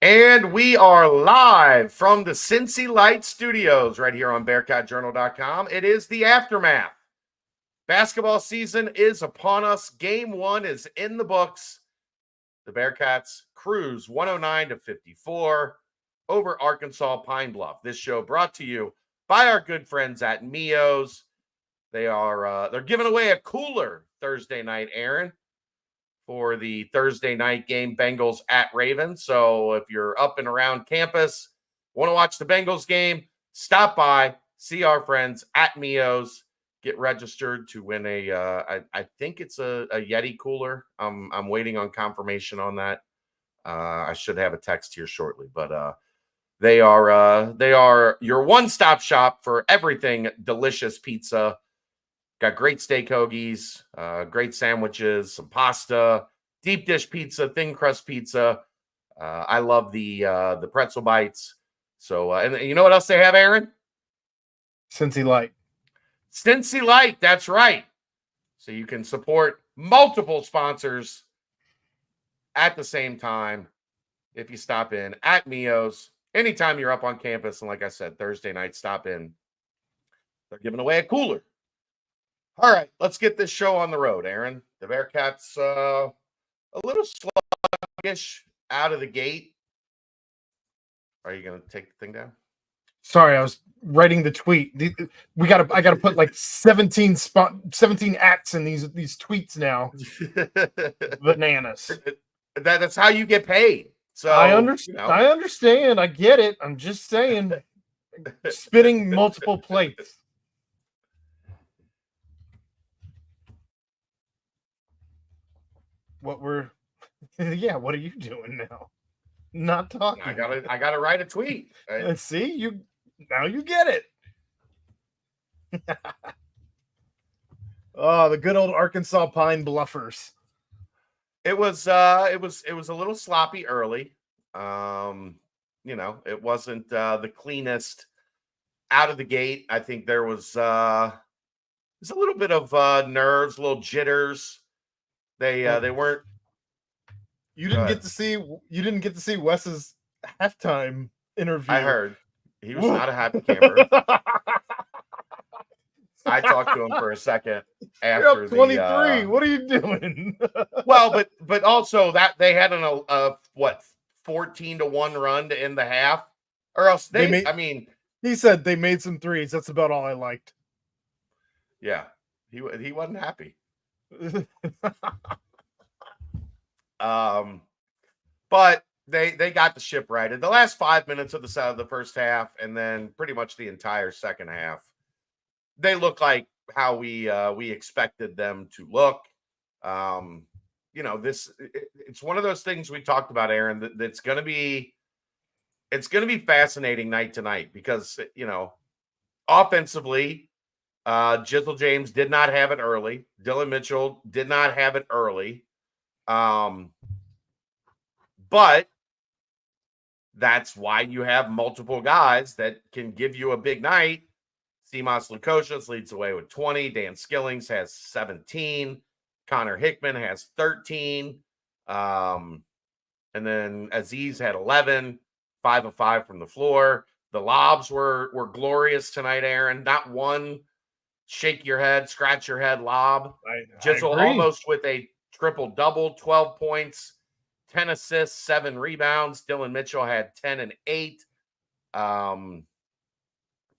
And we are live from the Cincy Light Studios right here on BearcatJournal.com. It is the aftermath. Basketball season is upon us. Game one is in the books. The Bearcats cruise 109-54 over Arkansas Pine-Bluff. This show brought to you by our good friends at Mio's. They're giving away a cooler Thursday night, Aaron, for the Thursday night game, Bengals at Ravens. So if you're up and around campus, want to watch the Bengals game, stop by, see our friends at Mio's, get registered to win I think it's a Yeti cooler. I'm waiting on confirmation on that. I should have a text here shortly, but they are your one-stop shop for everything delicious pizza. Got great steak hoagies, great sandwiches, some pasta, deep dish pizza, thin crust pizza. I love the pretzel bites. So, and you know what else they have, Aaron? Cincy Light. Cincy Light, that's right. So you can support multiple sponsors at the same time if you stop in at Mio's. Anytime you're up on campus, and like I said, Thursday night, stop in. They're giving away a cooler. All right, let's get this show on the road, Aaron. The Bearcats a little sluggish out of the gate. Are you going to take the thing down? Sorry, I was writing the tweet. I got to put like 17 acts in these tweets now. Bananas. That's how you get paid. So I understand. I understand. I get it. I'm just saying, spitting multiple plates. What are you doing now? Not talking. I gotta write a tweet. Right? See, you get it. Oh, the good old Arkansas Pine Bluffers. It was a little sloppy early. It wasn't the cleanest out of the gate. I think there was a little bit of nerves, little jitters. They weren't. You didn't get to see Wes's halftime interview. I heard he was not a happy camper. I talked to him for a second after. You're up 23. What are you doing? Well, but also that they had 14-1 run to end the half, or else he said they made some threes. That's about all I liked. Yeah, he wasn't happy. But they got the ship righted. The last 5 minutes of the first half, and then pretty much the entire second half, they look like how we expected them to look. It's one of those things we talked about, Aaron. That's going to be fascinating night to night because offensively, Jizzle James did not have it early. Dylan Mitchell did not have it early. But that's why you have multiple guys that can give you a big night. Simas Lukosius leads the way with 20. Dan Skillings has 17. Connor Hickman has 13. And then Aziz had 11, 5 of 5 from the floor. The lobs were glorious tonight, Aaron. Not one shake your head, scratch your head lob. Jizzle almost with a triple-double, 12 points, 10 assists, 7 rebounds. Dylan Mitchell had 10 and 8.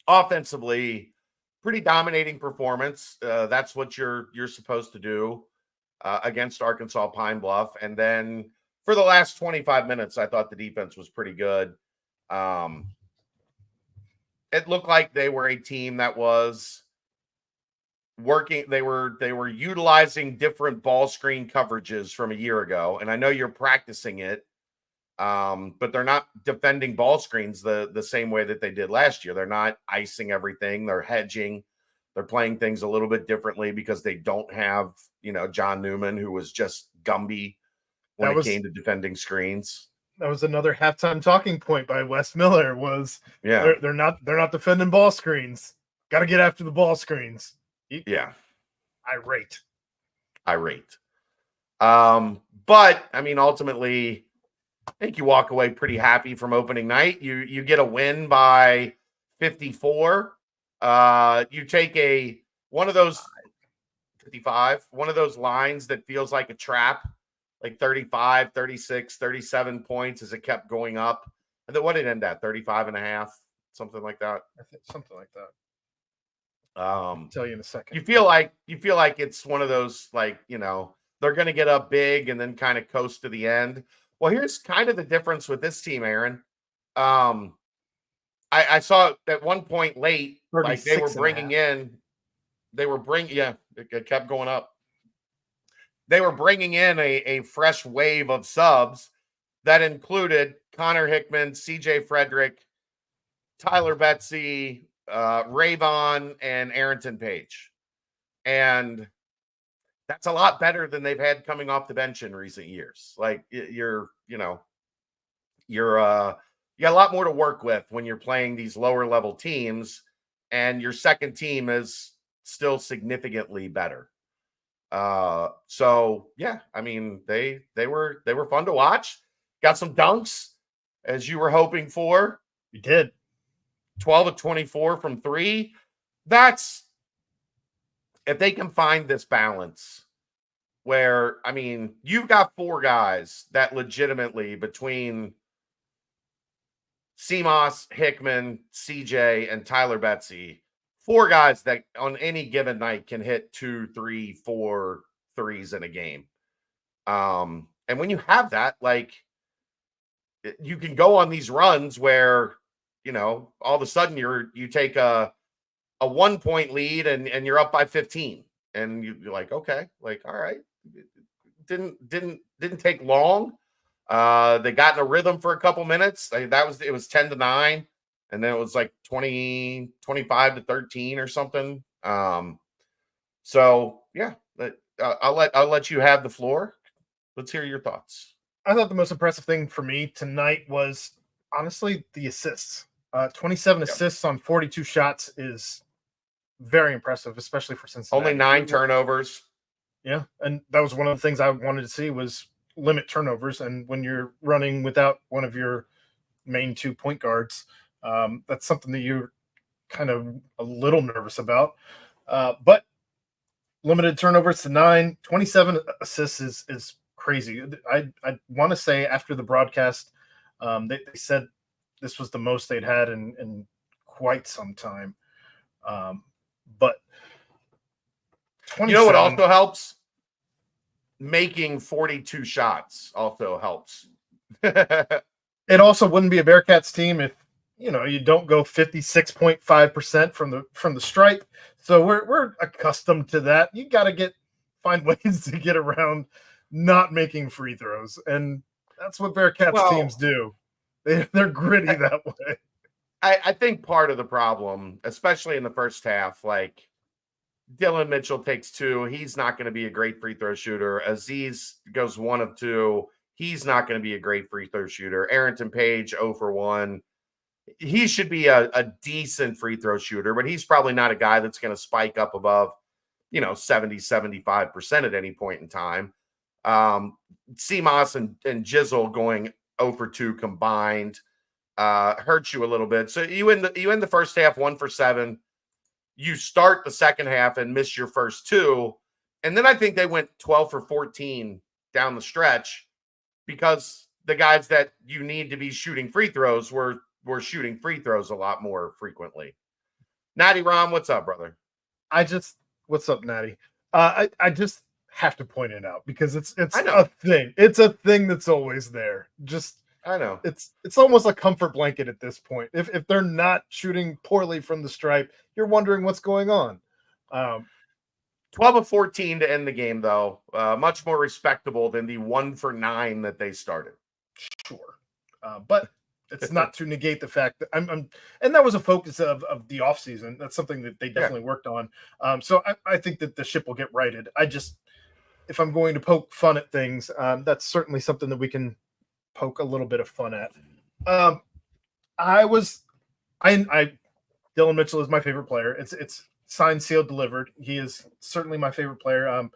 Offensively, pretty dominating performance. That's what you're supposed to do against Arkansas Pine-Bluff. And then for the last 25 minutes, I thought the defense was pretty good. It looked like they were a team that was working. They were utilizing different ball screen coverages from a year ago. And I know you're practicing it, but they're not defending ball screens the same way that they did last year. They're not icing everything. They're hedging. They're playing things a little bit differently because they don't have, John Newman, who was just Gumby when it came to defending screens. That was another halftime talking point by Wes Miller was they're not defending ball screens. Got to get after the ball screens. Irate. But I mean, ultimately, I think you walk away pretty happy from opening night. You get a win by 54. You take one of those 55, one of those lines that feels like a trap, like 35, 36, 37 points as it kept going up. And then what did it end at? 35 and a half, something like that. I think something like that. I'll tell you in a second. You feel like it's one of those, like, they're going to get up big and then kind of coast to the end. Well, here's kind of the difference with this team, Aaron. I saw at one point late, like they were bringing in, it kept going up. They were bringing in a fresh wave of subs that included Connor Hickman, CJ Frederick, Tyler Betsy, Rayvon, and Arrington Page. And that's a lot better than they've had coming off the bench in recent years. Like you got a lot more to work with when you're playing these lower level teams, and your second team is still significantly better. So yeah, I mean, they were fun to watch. Got some dunks as you were hoping for. You did. 12 of 24 from 3. That's, if they can find this balance where, I mean, you've got 4 guys that legitimately, between CMOS, Hickman, CJ, and Tyler Betsy, 4 guys that on any given night can hit 2, 3, 4 threes in a game. And when you have that, like, you can go on these runs where, all of a sudden you take a 1-point lead and you're up by 15, and you're like, okay, like, all right, didn't take long. They got in a rhythm for a couple minutes. It was 10-9, and then it was like 25-13 or something. So yeah, I'll let you have the floor. Let's hear your thoughts. I thought the most impressive thing for me tonight was honestly the assists. 27 assists on 42 shots is very impressive, especially for Cincinnati. Only 9 turnovers. Yeah, and that was one of the things I wanted to see was limit turnovers. And when you're running without one of your main 2 point guards, that's something that you're kind of a little nervous about. But limited turnovers to 9, 27 assists is crazy. I want to say after the broadcast, they said this was the most they'd had in quite some time. But 27, you know what also helps? Making 42 shots also helps. It also wouldn't be a Bearcats team if you don't go 56.5% from the stripe. So we're accustomed to that. You got to find ways to get around not making free throws, and that's what Bearcats teams do. They're gritty that way. I think part of the problem, especially in the first half, like Dylan Mitchell takes 2. He's not going to be a great free throw shooter. Aziz goes 1 of 2. He's not going to be a great free throw shooter. Arrington Page 0 for 1. He should be a decent free throw shooter, but he's probably not a guy that's going to spike up above, 70, 75% at any point in time. CMOS and Jizzle going 0 for 2 combined hurts you a little bit. So you end the first half 1 for 7. You start the second half and miss your first 2. And then I think they went 12 for 14 down the stretch because the guys that you need to be shooting free throws were shooting free throws a lot more frequently. Natty Rom, what's up, brother? What's up, Natty? I just have to point it out because it's a thing. It's a thing that's always there. I know. It's almost a comfort blanket at this point. If they're not shooting poorly from the stripe, you're wondering what's going on. 12 of 14 to end the game, though. Much more respectable than the 1 for 9 that they started. Sure. But it's not to negate the fact that and that was a focus of the offseason. That's something that they definitely worked on. So I think that the ship will get righted. If I'm going to poke fun at things, that's certainly something that we can poke a little bit of fun at. Dylan Mitchell is my favorite player. It's signed, sealed, delivered. He is certainly my favorite player.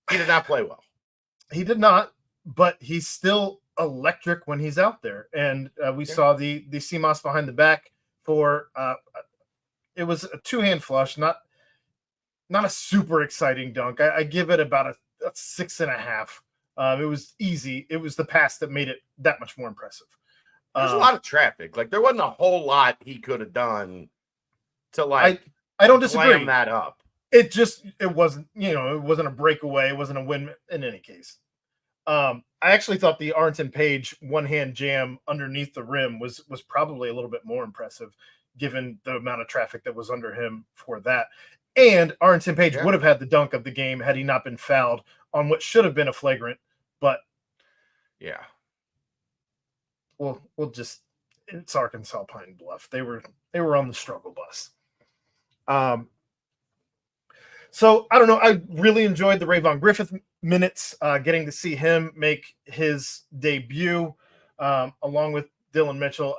He did not play well. He did not, but he's still electric when he's out there. And we saw the CMOS behind the back for it was a two-hand flush, not a super exciting dunk. I give it about a 6.5. It was easy. It was the pass that made it that much more impressive. There's a lot of traffic. Like there wasn't a whole lot he could have done to I don't disagree. Slam that up. It wasn't, it wasn't a breakaway. It wasn't a win in any case. I actually thought the Arlington Page one-hand jam underneath the rim was probably a little bit more impressive given the amount of traffic that was under him for that. And Arlington Page would have had the dunk of the game had he not been fouled on what should have been a flagrant. But yeah, we'll just, it's Arkansas Pine-Bluff. They were on the struggle bus. So I don't know. I really enjoyed the Rayvon Griffith minutes, getting to see him make his debut along with Dylan Mitchell.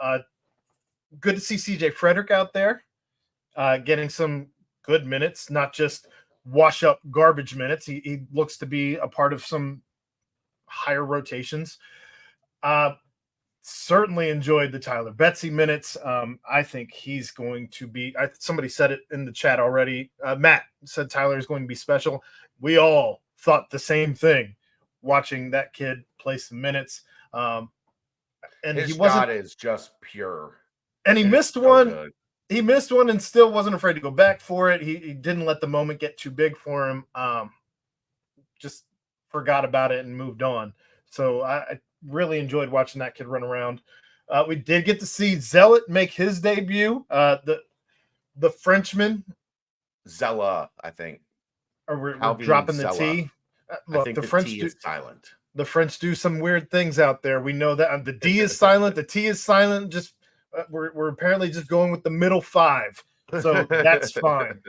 Good to see CJ Frederick out there getting some good minutes, not just wash up garbage minutes. He looks to be a part of some higher rotations. Certainly enjoyed the Tyler Betsy minutes. I think he's going to be, somebody said it in the chat already. Matt said Tyler is going to be special. We all thought the same thing watching that kid play some minutes. And his shot is just pure. And he missed one. Good. He missed one and still wasn't afraid to go back for it. He didn't let the moment get too big for him. Just forgot about it and moved on. So I really enjoyed watching that kid run around. We did get to see Zealot make his debut. The Frenchman. Zella, I think. Or we're dropping the T. Look, I think the French T is silent. The French do some weird things out there. We know that the D is silent. The T is silent. Just we're apparently just going with the middle five. So that's fine.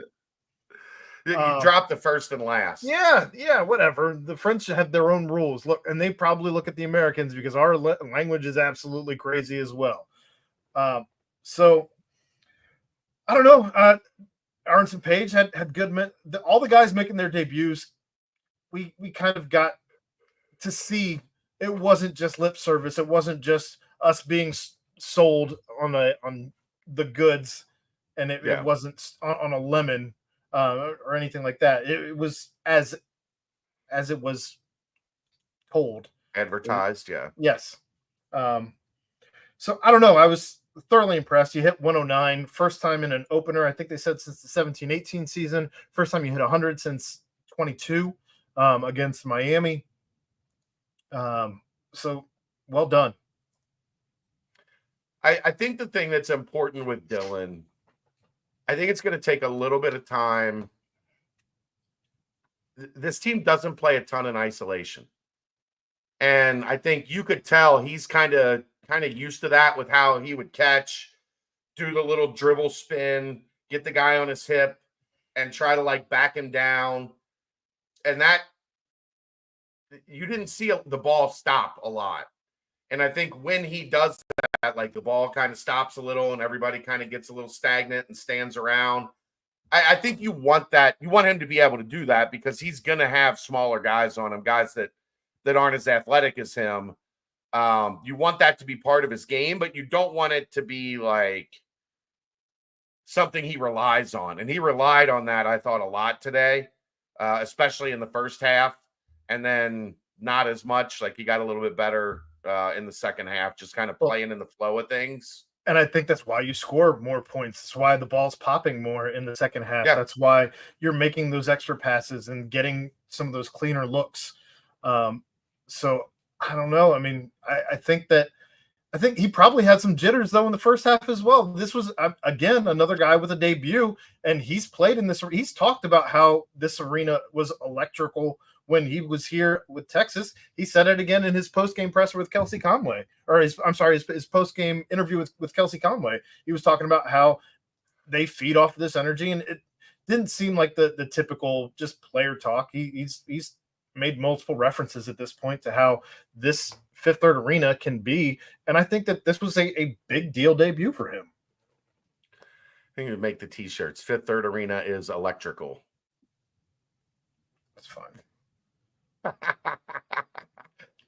You drop the first and last. Yeah, whatever. The French have their own rules. Look, and they probably look at the Americans because our language is absolutely crazy as well. So I don't know. Arlington Page had good men. All the guys making their debuts, we kind of got to see it wasn't just lip service. It wasn't just us being sold on the goods, and it wasn't on a lemon. Or anything like that. It was as it was told. Advertised, Yes. So I don't know. I was thoroughly impressed. You hit 109. First time in an opener, I think they said since the 17-18 season. First time you hit 100 since 22 against Miami. So well done. I think the thing that's important with Dylan, I think it's going to take a little bit of time. This team doesn't play a ton in isolation. And I think you could tell he's kind of used to that with how he would catch, do the little dribble spin, get the guy on his hip, and try to back him down. And that you didn't see the ball stop a lot. And I think when he does that, the ball kind of stops a little and everybody kind of gets a little stagnant and stands around. I think you want that. You want him to be able to do that because he's going to have smaller guys on him, guys that aren't as athletic as him. You want that to be part of his game, but you don't want it to be something he relies on. And he relied on that, I thought, a lot today, especially in the first half. And then not as much. He got a little bit better in the second half, just kind of playing in the flow of things. And I think that's why you score more points. That's why the ball's popping more in the second half. Yeah. That's why you're making those extra passes and getting some of those cleaner looks. So I don't know. I mean, I think he probably had some jitters though in the first half as well. This was again another guy with a debut, and he's played in this. He's talked about how this arena was electrical when he was here with Texas. He said it again in his post-game presser with Kelsey Conway, or his post-game interview with Kelsey Conway. He was talking about how they feed off of this energy, and it didn't seem like the typical just player talk. He's made multiple references at this point to how this Fifth Third Arena can be, and I think that this was a big deal debut for him. I think we make the t-shirts. Fifth Third Arena is electrical. That's fine.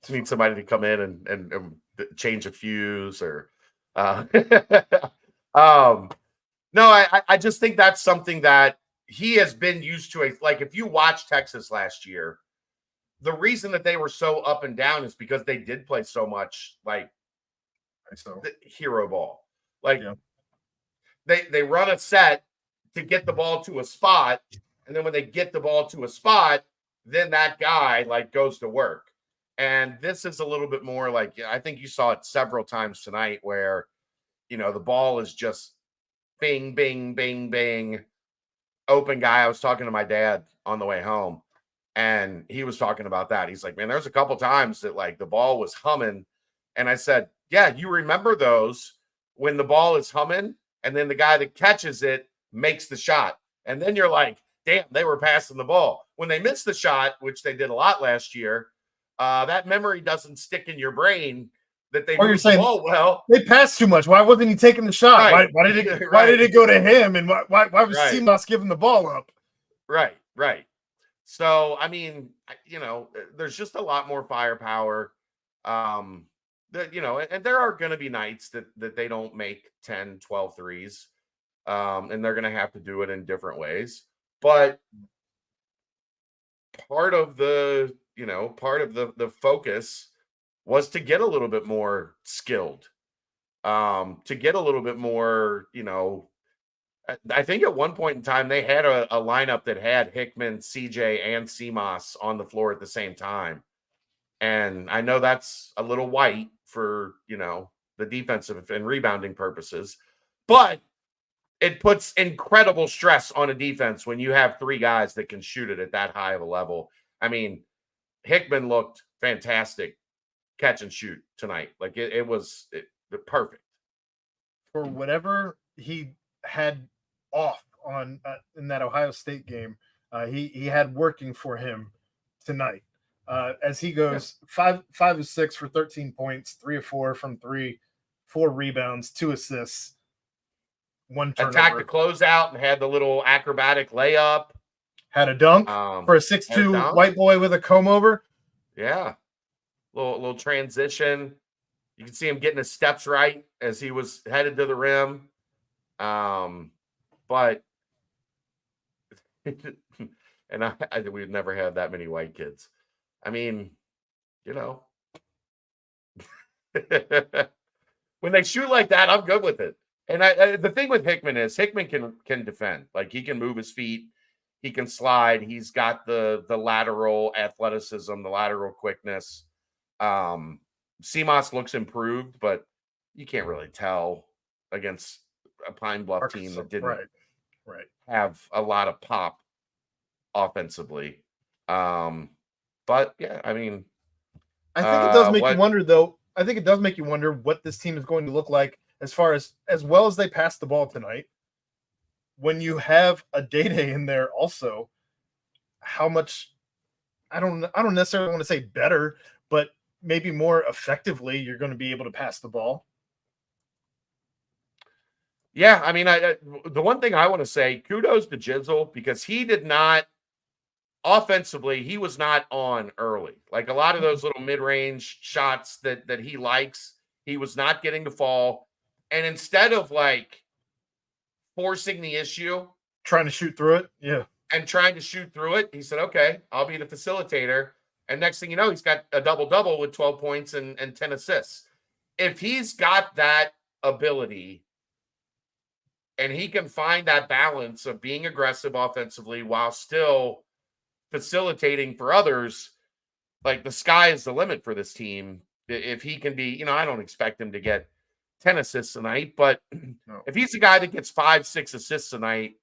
need somebody to come in and change a fuse or no, I just think that's something that he has been used to. Like if you watch Texas last year, the reason that they were so up and down is because they did play so much like the hero ball. Like they run a set to get the ball to a spot, and then when they get the ball to a spot, then that guy like goes to work. And this is a little bit more like, I think you saw it several times tonight where, the ball is just bing, bing, bing, bing, open guy. I was talking to my dad on the way home, and he was talking about that. He's like, man, there's a couple times that like the ball was humming. And I said, yeah, you remember those when the ball is humming and then the guy that catches it makes the shot. And then you're like, damn, they were passing the ball. When they missed the shot, which they did a lot last year, that memory doesn't stick in your brain that they moved the ball well. They passed too much. Why wasn't he taking the shot? Right. Why did it go to him? And why was Seamoss giving the ball up? Right. So, I mean, there's just a lot more firepower. And there are going to be nights that they don't make 10, 12 threes. And they're going to have to do it in different ways. But part of the focus was to get a little bit more skilled, to get a little bit more, I think at one point in time, they had a lineup that had Hickman, CJ, and Seamoss on the floor at the same time. And I know that's a little white for, the defensive and rebounding purposes, but it puts incredible stress on a defense when you have three guys that can shoot it at that high of a level. I mean, Hickman looked fantastic catch and shoot tonight. Like it was perfect. For whatever he had off on in that Ohio State game, he had working for him tonight. As he goes 5 of 6 for 13 points, 3 of 4 from 3, 4 rebounds, 2 assists, 1 turnover. Attacked the closeout and had the little acrobatic layup. Had a dunk for a 6'2" white boy with a comb over. Yeah. Little transition. You can see him getting his steps right as he was headed to the rim. But and we've never had that many white kids. I mean, when they shoot like that, I'm good with it. And the thing with Hickman is Hickman can defend. Like he can move his feet, he can slide. He's got the lateral athleticism, the lateral quickness. Seamoss looks improved, but you can't really tell against a Pine-Bluff team that didn't have a lot of pop offensively. But yeah, I mean, I think it does make you wonder, though. I think it does make you wonder what this team is going to look like as far as well as they pass the ball tonight. When you have a Day in there, also, how much I don't necessarily want to say better, but maybe more effectively you're going to be able to pass the ball. Yeah, I mean, the one thing I want to say, kudos to Jizzle, because he did not offensively, he was not on early. Like a lot of those little mid-range shots that he likes, he was not getting to fall. And instead of like forcing the issue, trying to shoot through it, he said, okay, I'll be the facilitator. And next thing you know, he's got a double-double with 12 points and 10 assists. If he's got that ability and he can find that balance of being aggressive offensively while still facilitating for others, like the sky is the limit for this team. If he can be, I don't expect him to get 10 assists tonight, but if he's a guy that gets 5-6 assists tonight,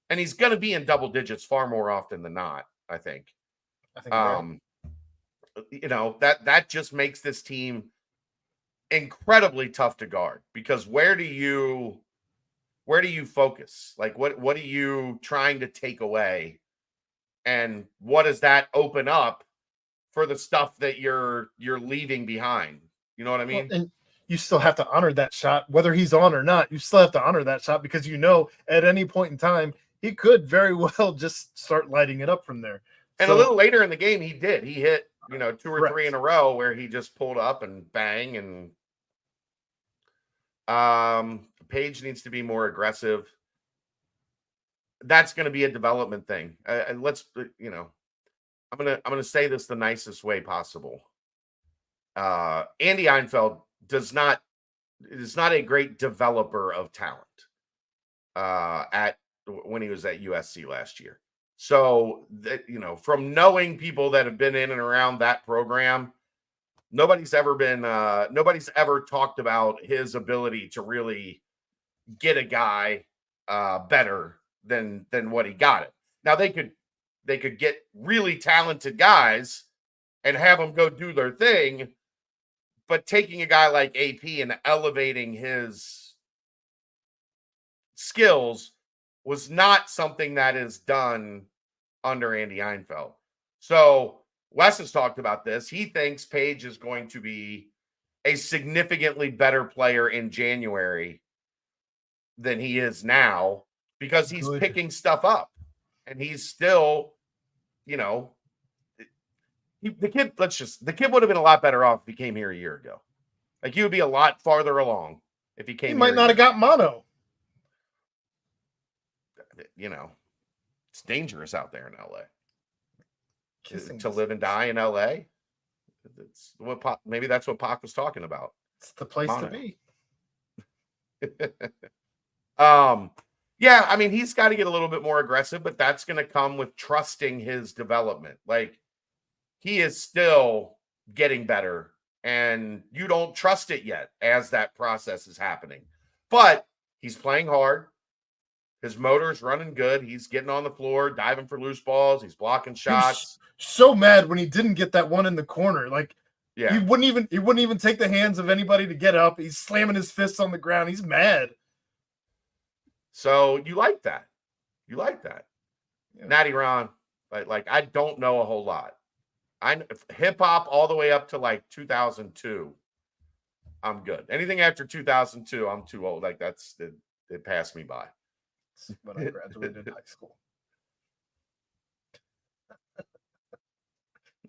and he's going to be in double digits far more often than not, I think that just makes this team incredibly tough to guard, because where do you focus? Like what are you trying to take away? And what does that open up for the stuff that you're leaving behind? You know what I mean? Well, and you still have to honor that shot, whether he's on or not. You still have to honor that shot, because at any point in time, he could very well just start lighting it up from there. And a little later in the game, he did. He hit 2 or Correct. 3 in a row where he just pulled up and bang. And Page needs to be more aggressive. That's going to be a development thing. I'm gonna say this the nicest way possible. Andy Einfeld is not a great developer of talent when he was at USC last year. So that, from knowing people that have been in and around that program, nobody's ever talked about his ability to really get a guy better than what he got it. Now they could get really talented guys and have them go do their thing, but taking a guy like AP and elevating his skills was not something that is done under Andy Einfeld. So Wes has talked about this. He thinks Page is going to be a significantly better player in January than he is now because he's picking stuff up and he's still, the kid would have been a lot better off if he came here a year ago. Like he would be a lot farther along if he came. He might not have got mono. It's dangerous out there in LA. To live and die in LA. Maybe that's what Pac was talking about. It's the place to be. Yeah, I mean, he's got to get a little bit more aggressive, but that's going to come with trusting his development. Like he is still getting better and you don't trust it yet as that process is happening, but he's playing hard. His motor's running good. He's getting on the floor, diving for loose balls. He's blocking shots. So mad when he didn't get that one in the corner. Like, yeah, he wouldn't even take the hands of anybody to get up. He's slamming his fists on the ground. He's mad. So you like that. Yeah. Natty Ron, like I don't know a whole lot. I hip hop all the way up to like 2002. I'm good. Anything after 2002, I'm too old. Like it passed me by. When I graduated high school.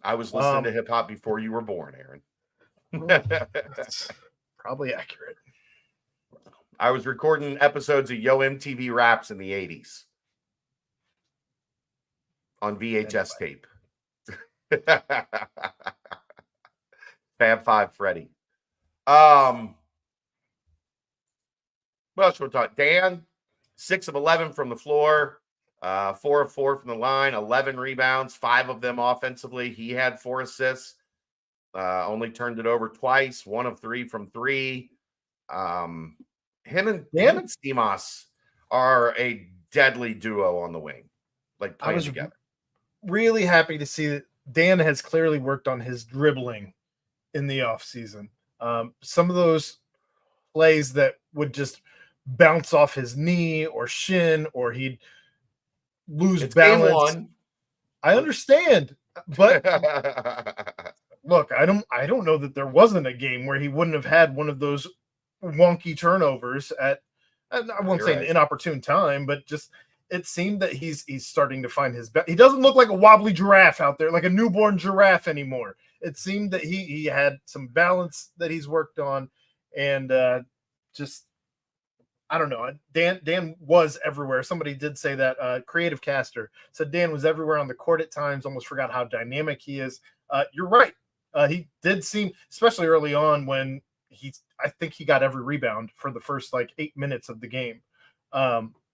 I was listening to hip hop before you were born, Aaron. That's probably accurate. I was recording episodes of Yo MTV Raps in the 80s on VHS tape. Fab Five Freddy. What else should we talk? Dan, 6 of 11 from the floor, 4 of 4 from the line, 11 rebounds, 5 of them offensively. He had 4 assists, only turned it over twice, 1 of 3 from 3. Him and Stemos are a deadly duo on the wing, like playing together. Really happy to see that Dan has clearly worked on his dribbling in the offseason. Some of those plays that would just bounce off his knee or shin, or he'd lose balance. I understand, but look, I don't know that there wasn't a game where he wouldn't have had one of those wonky turnovers at, I won't say an inopportune time, but just it seemed that he's starting to find his best. He doesn't look like a wobbly giraffe out there, like a newborn giraffe anymore. It seemed that he had some balance that he's worked on, and just I don't know. Dan was everywhere. Somebody did say that. Creative Caster said Dan was everywhere on the court at times. Almost forgot how dynamic he is. You're right. He did seem, especially early on when I think he got every rebound for the first 8 minutes of the game.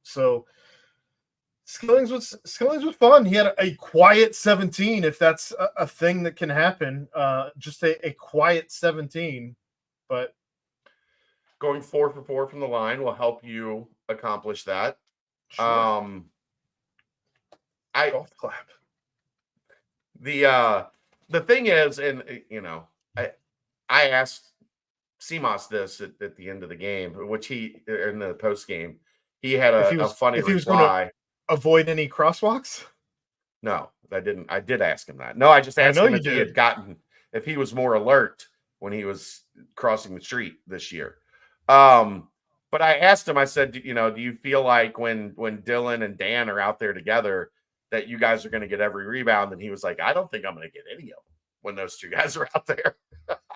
So Skillings was fun. He had a quiet 17, if that's a thing that can happen. Just a quiet 17, but going 4 for 4 from the line will help you accomplish that. Sure. Golf clap. The thing is, and I asked Stemos this at the end of the game, which he in the post game, he had a funny reply. Avoid any crosswalks? No, I didn't. I did ask him that. No, I just asked him if he was more alert when he was crossing the street this year. But I asked him, I said, do you feel like when Dylan and Dan are out there together that you guys are going to get every rebound? And he was like, I don't think I'm going to get any of them when those two guys are out there.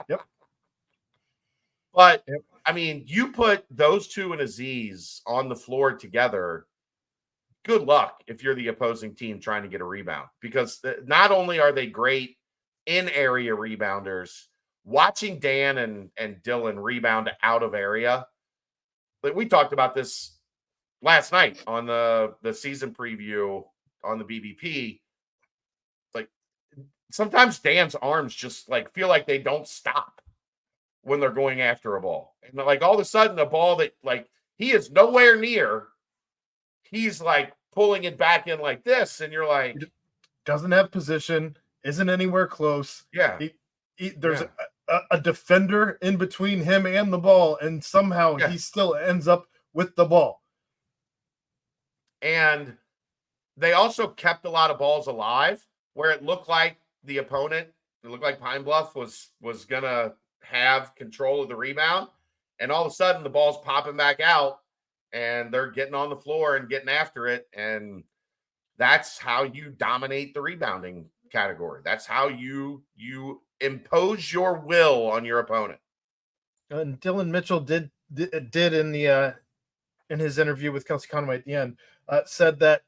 Yep. But Yep. I mean, you put those two and Aziz on the floor together. Good luck if you're the opposing team trying to get a rebound, because not only are they great in area rebounders, watching Dan and Dylan rebound out of area. Like we talked about this last night on the season preview on the BBP. Like sometimes Dan's arms just like feel like they don't stop when they're going after a ball. And like all of a sudden a ball that like he is nowhere near, he's like pulling it back in like this, and you're like, doesn't have position, isn't anywhere close. Yeah. There's a defender in between him and the ball, and somehow he still ends up with the ball. And they also kept a lot of balls alive where it looked like the opponent, it looked like Pine Bluff was going to have control of the rebound. And all of a sudden the ball's popping back out and they're getting on the floor and getting after it. And that's how you dominate the rebounding category. That's how you impose your will on your opponent. And Dylan Mitchell did in the in his interview with Kelsey Conway at the end, said that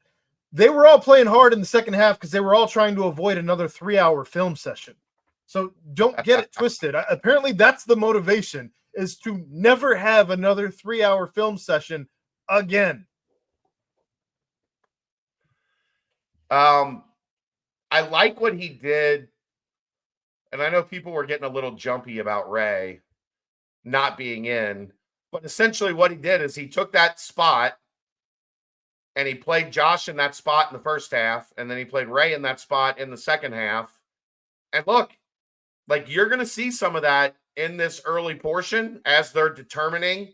they were all playing hard in the second half because they were all trying to avoid another 3-hour film session. So don't get it twisted. Apparently that's the motivation, is to never have another 3-hour film session again. I like what he did. And I know people were getting a little jumpy about Ray not being in, but essentially what he did is he took that spot and he played Josh in that spot in the first half, and then he played Ray in that spot in the second half. And look, like you're going to see some of that in this early portion as they're determining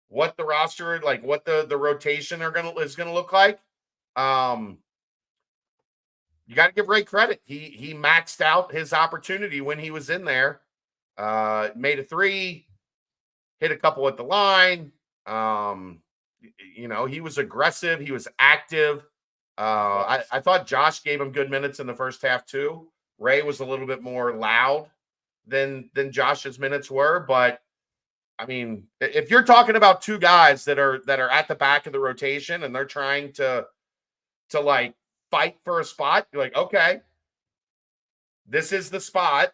what the roster, like what the rotation is going to look like. You got to give Ray credit. He maxed out his opportunity when he was in there. Made a three, hit a couple at the line. He was aggressive. He was active. I thought Josh gave him good minutes in the first half too. Ray was a little bit more loud than Josh's minutes were. But I mean, if you're talking about two guys that are at the back of the rotation and they're trying to like fight for a spot, you're like, okay, this is the spot.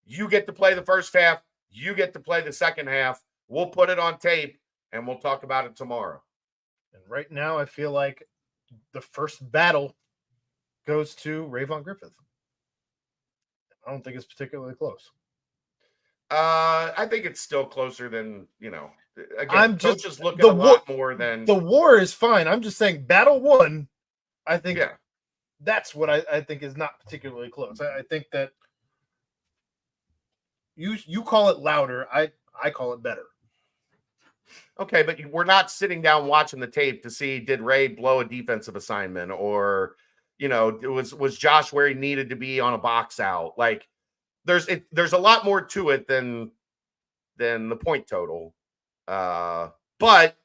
You get to play the first half. You get to play the second half. We'll put it on tape and we'll talk about it tomorrow. And right now, I feel like the first battle goes to Ray Von Griffith. I don't think it's particularly close. I think it's still closer than, again, coaches look at a lot more than. The war is fine. I'm just saying battle one, I think that's what I think is not particularly close. I think that you call it louder. I call it better. Okay, but we're not sitting down watching the tape to see, did Ray blow a defensive assignment, or, was Josh where he needed to be on a box out? Like there's a lot more to it than the point total. But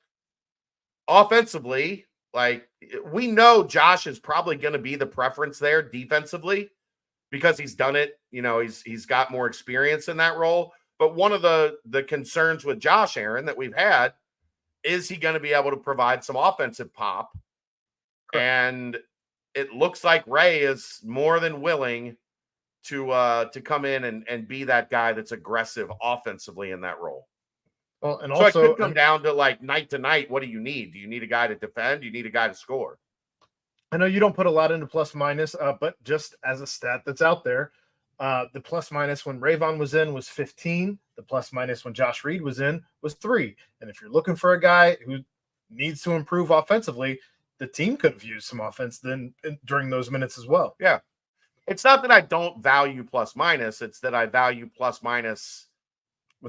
offensively, like we know Josh is probably going to be the preference there defensively because he's done it. He's got more experience in that role. But one of the concerns with Josh, Aaron, that we've had, is he going to be able to provide some offensive pop? Correct. And it looks like Ray is more than willing to come in and be that guy that's aggressive offensively in that role. Well, and so also it could come down to like night to night. What do you need? Do you need a guy to defend? Do you need a guy to score? I know you don't put a lot into plus minus, but just as a stat that's out there, the plus minus when Rayvon was in was 15. The plus minus when Josh Reed was in was 3. And if you're looking for a guy who needs to improve offensively, the team could have used some offense during those minutes as well. Yeah. It's not that I don't value plus minus. It's that I value plus minus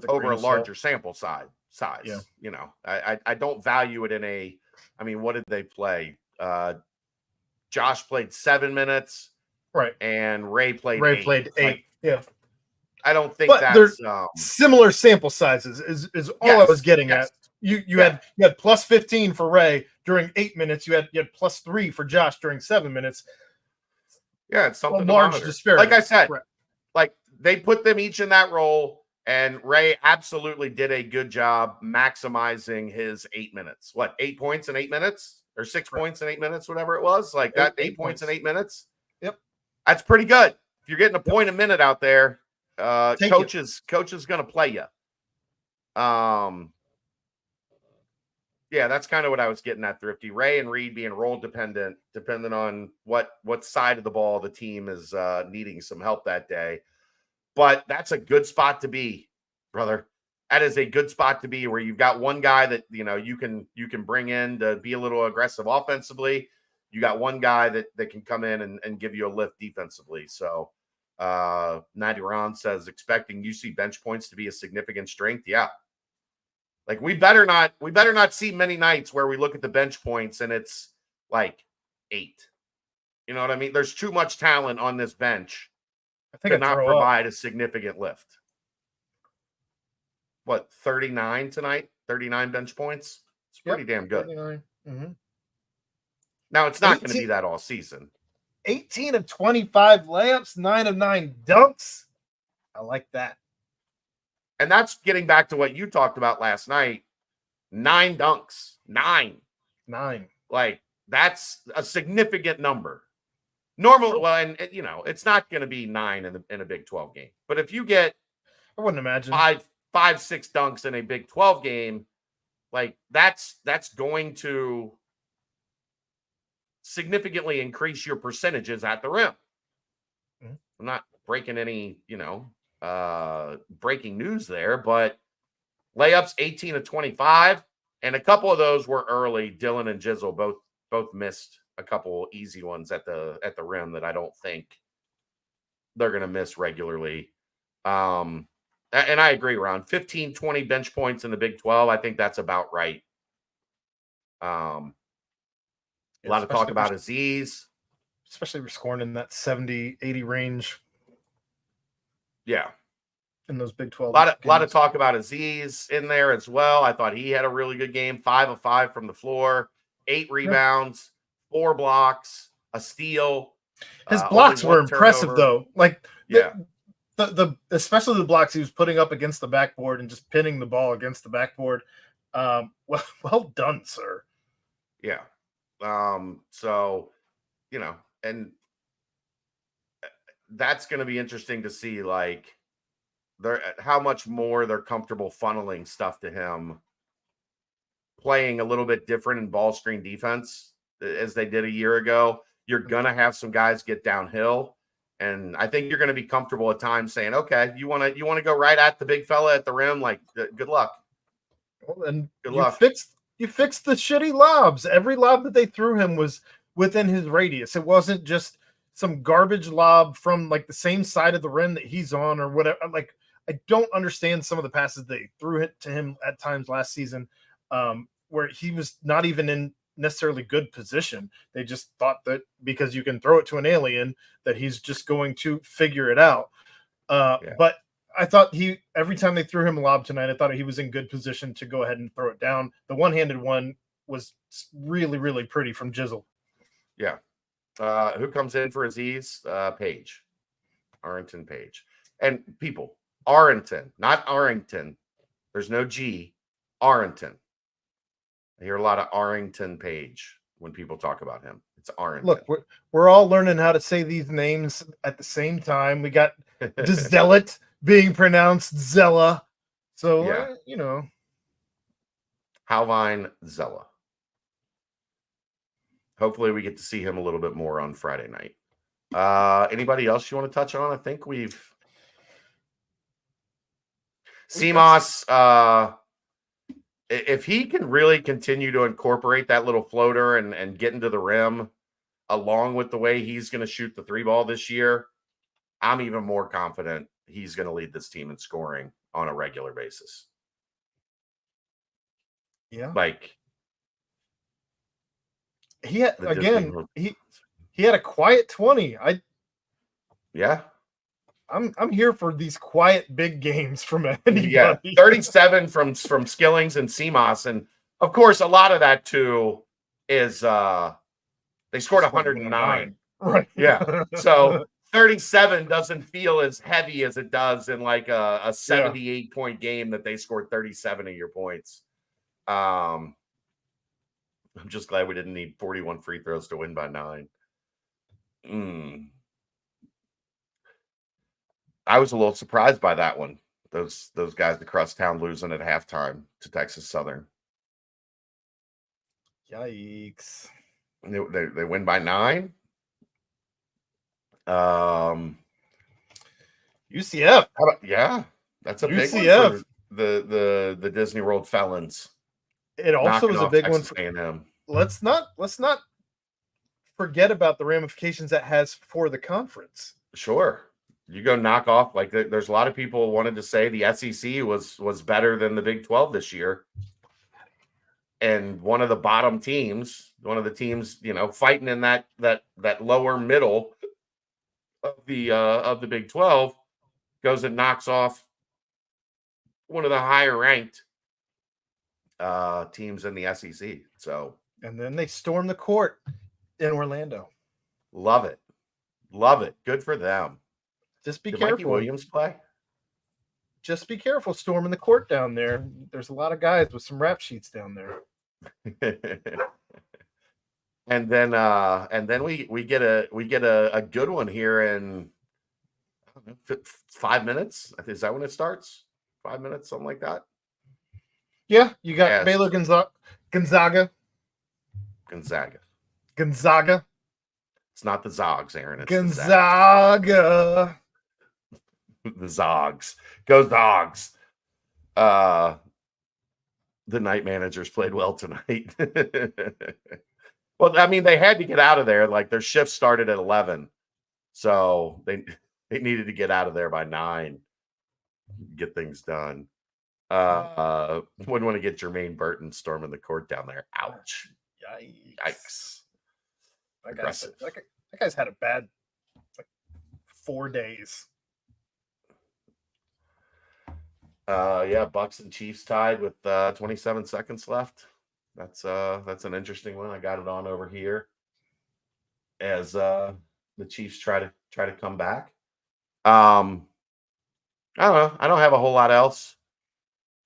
over a larger sample size. Yeah. I don't value it in what did they play? Josh played 7 minutes. Right. And Ray played 8. Like, yeah. I don't think that's similar sample sizes is all I was getting at. You had plus 15 for Ray during 8 minutes. You had plus 3 for Josh during 7 minutes. Yeah, it's something to large monitor. disparity. Like I said, Correct. like they put them each in that role, and Ray absolutely did a good job maximizing his 8 minutes. What, 8 points in 8 minutes? Or 6 Correct. points in 8 minutes, whatever it was? Like that, 8 points in 8 minutes? Yep. That's pretty good. If you're getting a point a minute out there, coach is going to play you. Yeah, that's kind of what I was getting at, Thrifty. Ray and Reed being role dependent, depending on what side of the ball the team is needing some help that day. But that's a good spot to be, brother. That is a good spot to be, where you've got one guy that you can bring in to be a little aggressive offensively. You got one guy that can come in and give you a lift defensively. So Natty Ron says, expecting UC bench points to be a significant strength. Yeah. Like we better not see many nights where we look at the bench points and it's like 8. You know what I mean? There's too much talent on this bench to not provide a significant lift. What, 39 tonight? 39 bench points? It's pretty damn good. Mm-hmm. Now, it's not going to be that all season. 18 of 25 layups, 9 of 9 dunks. I like that. And that's getting back to what you talked about last night. 9 dunks. 9. Like, that's a significant number. Normally, well, and it's not going to be 9 in a Big 12 game. But if you get, I wouldn't imagine 5-6 dunks in a Big 12 game, like that's going to significantly increase your percentages at the rim. Mm-hmm. I'm not breaking any, breaking news there, but layups 18 of 25, and a couple of those were early. Dylan and Jizzle both missed a couple easy ones at the rim that I don't think they're going to miss regularly. And I agree, Ron. 15, 20 bench points in the Big 12. I think that's about right. A lot of talk about Aziz. Especially we're scoring in that 70, 80 range. Yeah. In those Big 12. A lot of talk about Aziz in there as well. I thought he had a really good game. 5 of 5 from the floor. 8 rebounds. 4 blocks. A steal. His blocks were impressive, though. Like, yeah. The especially the blocks he was putting up against the backboard and just pinning the ball against the backboard. Well done, sir. Yeah. So, and that's going to be interesting to see, like, how much more they're comfortable funneling stuff to him, playing a little bit different in ball screen defense as they did a year ago. You're going to have some guys get downhill. And I think you're going to be comfortable at times saying, okay, you want to go right at the big fella at the rim? Like, good luck. Well, and good luck. You fixed the shitty lobs. Every lob that they threw him was within his radius. It wasn't just some garbage lob from like the same side of the rim that he's on or whatever. Like, I don't understand some of the passes they threw it to him at times last season, where he was not even in necessarily good position. They just thought that because you can throw it to an alien that he's just going to figure it out. But I thought every time they threw him a lob tonight, I thought he was in good position to go ahead and throw it down. The one-handed one was really, really pretty from Jizzle. Yeah. Who comes in for Aziz? Page. Arrington Page. And people, Arrington, not Arrington. There's no G. Arrington. I hear a lot of Arrington Page when people talk about him. It's Arrington. Look, we're all learning how to say these names at the same time. We got Zealot being pronounced Zella. So, Halvine Zella. Hopefully we get to see him a little bit more on Friday night. Anybody else you want to touch on? I think we've... Seamoss, if he can really continue to incorporate that little floater and get into the rim, along with the way he's going to shoot the 3 ball this year, I'm even more confident he's going to lead this team in scoring on a regular basis. Yeah. Like, he had a quiet 20. I'm here for these quiet big games from anybody. Yeah, 37 from Skillings and Seamoss, and of course a lot of that too is they scored 109. Right. Yeah. So 37 doesn't feel as heavy as it does in like a 78 point game that they scored 37 of your points. I'm just glad we didn't need 41 free throws to win by 9. I was a little surprised by that one. Those guys across town losing at halftime to Texas Southern. Yikes. They win by 9. UCF. Yeah, that's a big one UCF. for the Disney World felons. It also is a big Texas one for A&M. Let's not forget about the ramifications that has for the conference. Sure. You go knock off, like there's a lot of people wanted to say the SEC was better than the Big 12 this year. And one of the bottom teams, one of the teams, fighting in that lower middle of the Big 12 goes and knocks off one of the higher ranked teams in the SEC. So, and then they storm the court in Orlando. Love it. Good for them. Just be Did careful. Mikey Williams play? Just be careful storming the court down there. There's a lot of guys with some rap sheets down there. and then we get a good one here in 5 minutes. Is that when it starts? 5 minutes, something like that. Yeah, you got Baylor Gonzaga. It's not the Zogs, Aaron. It's Gonzaga. The Zogs. Go Zogs. The night managers played well tonight. Well, I mean, they had to get out of there. Like their shift started at 11. So they needed to get out of there by 9. Get things done. Wouldn't want to get Jermaine Burton storming the court down there. Ouch. Yikes. That guy's had a bad 4 days. Bucks and Chiefs tied with 27 seconds left. That's an interesting one. I got it on over here as the Chiefs try to come back. I don't know. I don't have a whole lot else.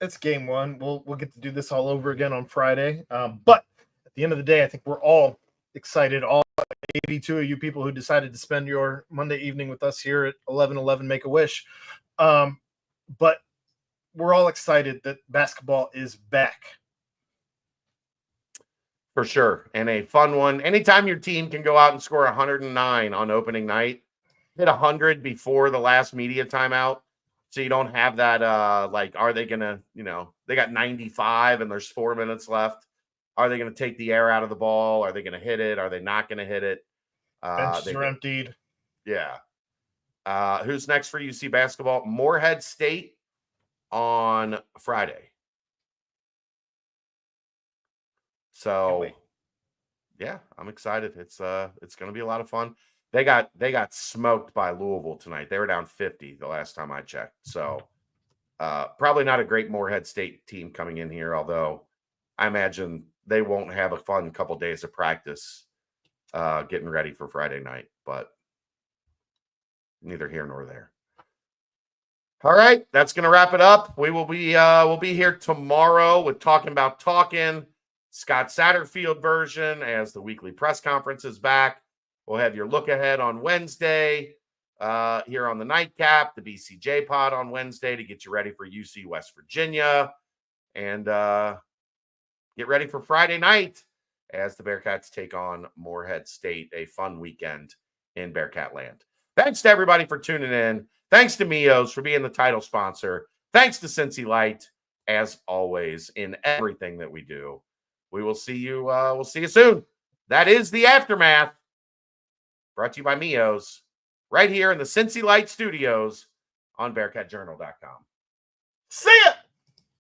It's game 1. We'll get to do this all over again on Friday. But at the end of the day, I think we're all excited. All 82 of you people who decided to spend your Monday evening with us here at 11:11 Make-A-Wish. But we're all excited that basketball is back. For sure. And a fun one. Anytime your team can go out and score 109 on opening night, hit 100 before the last media timeout. So you don't have that, are they going to, they got 95 and there's 4 minutes left. Are they going to take the air out of the ball? Are they going to hit it? Are they not going to hit it? Benches are emptied. Yeah. Who's next for UC basketball? Morehead State on Friday. So, yeah, I'm excited. It's going to be a lot of fun. They got smoked by Louisville tonight. They were down 50 the last time I checked. So, probably not a great Morehead State team coming in here, although I imagine they won't have a fun couple days of practice getting ready for Friday night, but neither here nor there. All right, that's going to wrap it up. We'll be here tomorrow with Talking About Talking, Scott Satterfield version, as the weekly press conference is back. We'll have your look ahead on Wednesday here on the Nightcap, the BCJ pod on Wednesday to get you ready for UC West Virginia, and get ready for Friday night as the Bearcats take on Morehead State, a fun weekend in Bearcat land. Thanks to everybody for tuning in. Thanks to Mio's for being the title sponsor. Thanks to Cincy Light, as always, in everything that we do. We will see you. We'll see you soon. That is the Aftermath, brought to you by Mio's, right here in the Cincy Light Studios on BearcatJournal.com. See ya.